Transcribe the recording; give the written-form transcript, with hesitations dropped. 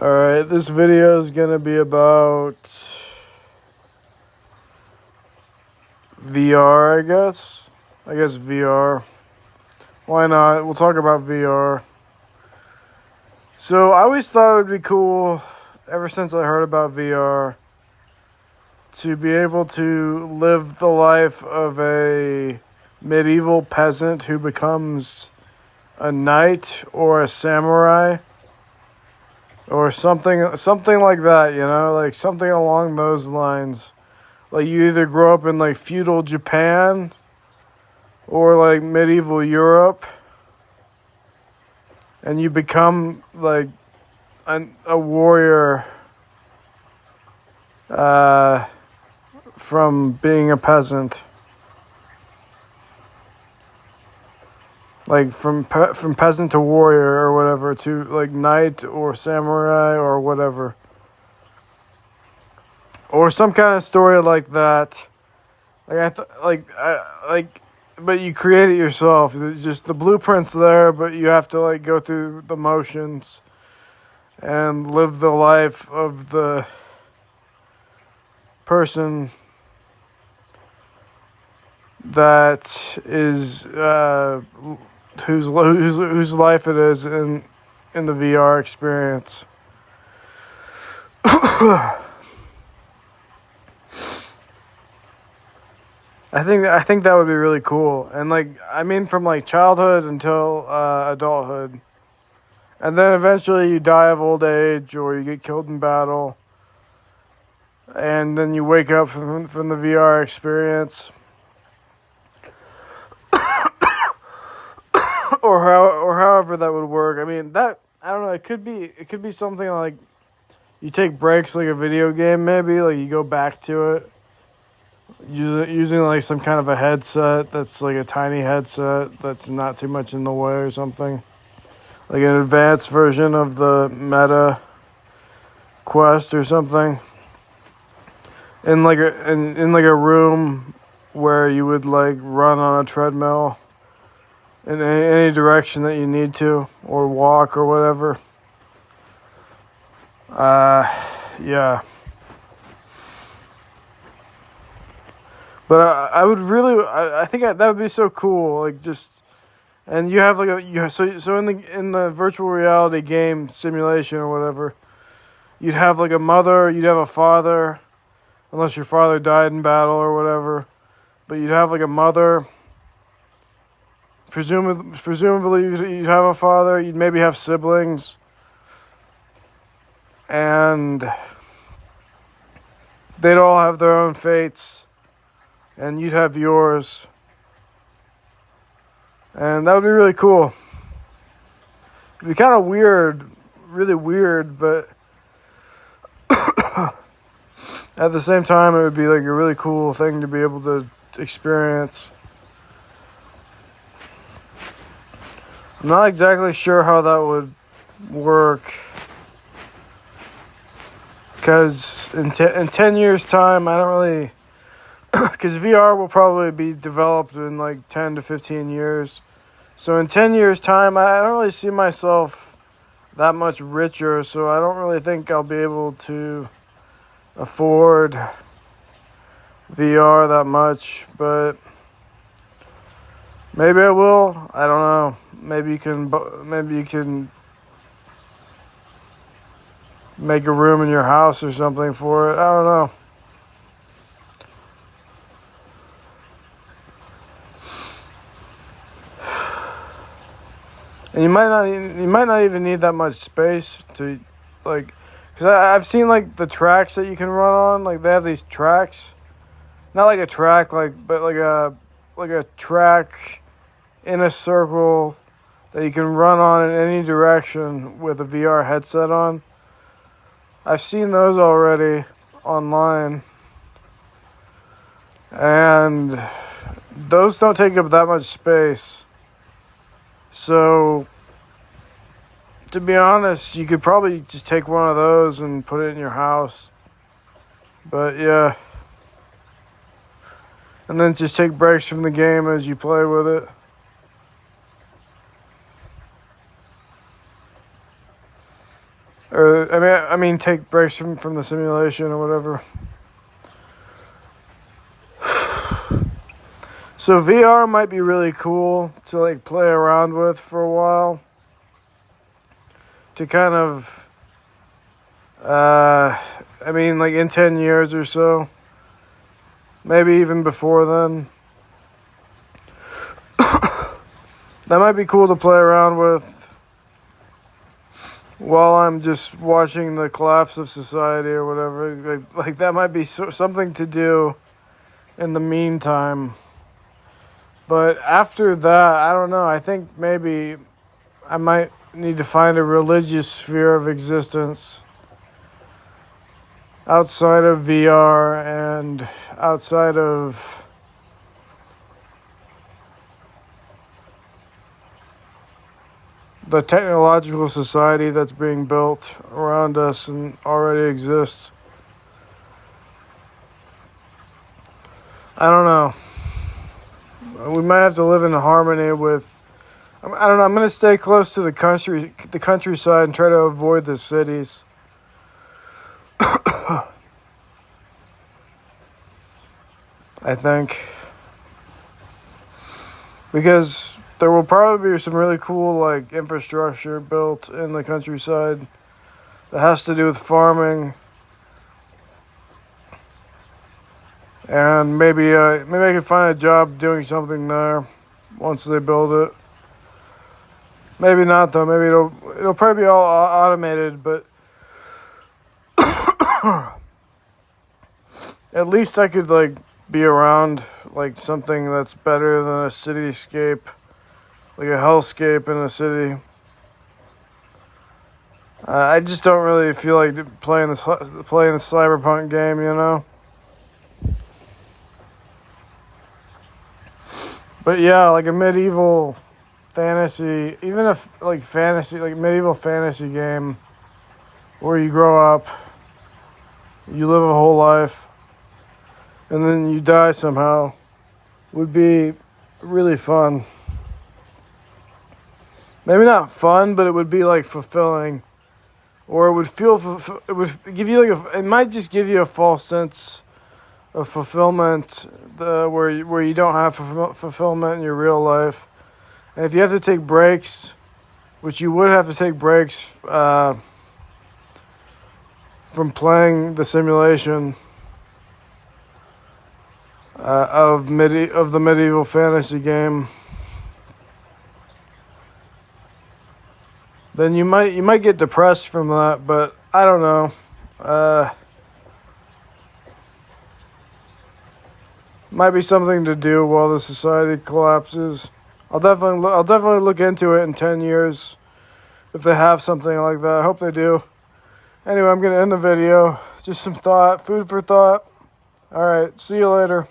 Alright, this video is gonna be about VR, I guess. I guess VR. Why not? We'll talk about VR. So, I always thought it would be cool, ever since I heard about VR, to be able to live the life of a medieval peasant who becomes a knight or a samurai. Or something like that, like something along those lines. Like you either grow up in like feudal Japan or like medieval Europe, and you become like a warrior from being a peasant. Like from peasant to warrior or whatever, to like knight or samurai or whatever, or some kind of story like that. But you create it yourself. It's just the blueprint's there, but you have to like go through the motions and live the life of the person that is whose life it is in the VR experience. I think that would be really cool, and from like childhood until adulthood, and then eventually you die of old age or you get killed in battle, and then you wake up from the VR experience. or however that would work. I mean, that, I don't know, it could be something like you take breaks like a video game, maybe, like you go back to it using like some kind of a headset that's like a tiny headset that's not too much in the way or something. Like an advanced version of the Meta Quest or something. In like a room where you would like run on a treadmill in any direction that you need to, or walk or whatever. Yeah. But I would really, I think that would be so cool. Like just, and you have like so in the virtual reality game simulation or whatever, you'd have like a mother, you'd have a father, unless your father died in battle or whatever, but you'd have like a mother. Presumably you'd have a father, you'd maybe have siblings, and they'd all have their own fates, and you'd have yours, and that would be really cool. It'd be kind of weird, really weird, but at the same time it would be like a really cool thing to be able to experience. I'm not exactly sure how that would work, because in 10 years' time, I don't really, because VR will probably be developed in like 10 to 15 years. So in 10 years' time, I don't really see myself that much richer, so I don't really think I'll be able to afford VR that much, but maybe I will. I don't know. Maybe you can make a room in your house or something for it. I don't know. And you might not even need that much space to, like, because I've seen like the tracks that you can run on. Like they have these tracks, not like a track, but like a track in a circle that you can run on in any direction with a VR headset on. I've seen those already online, and those don't take up that much space. So, to be honest, you could probably just take one of those and put it in your house. But yeah. And then just take breaks from the game as you play with it. Or I mean, take breaks from the simulation or whatever. So VR might be really cool to like play around with for a while. To kind of, like in 10 years or so, maybe even before then. That might be cool to play around with while I'm just watching the collapse of society or whatever. Like that might be something to do in the meantime. But after that, I don't know. I think maybe I might need to find a religious sphere of existence outside of VR and outside of the technological society that's being built around us and already exists. I don't know. We might have to live in harmony with. I don't know. I'm gonna stay close to the countryside, and try to avoid the cities. I think because there will probably be some really cool like infrastructure built in the countryside that has to do with farming, and maybe I can find a job doing something there once they build it. Maybe not though. Maybe it'll probably be all automated, but at least I could like be around like something that's better than a cityscape, like a hellscape in a city. I just don't really feel like playing this cyberpunk game, you know. But yeah, like a medieval fantasy, even a medieval fantasy game where you grow up, you live a whole life, and then you die somehow, would be really fun. Maybe not fun, but it would be like fulfilling, or it would feel it would give you like it might just give you a false sense of fulfillment, where you don't have fulfillment in your real life. And if you have to take breaks, which you would have to take breaks from playing the simulation of the medieval fantasy game, then you might get depressed from that. But I don't know. Might be something to do while the society collapses. I'll definitely look into it in 10 years if they have something like that. I hope they do. Anyway, I'm going to end the video. Just some food for thought. All right, see you later.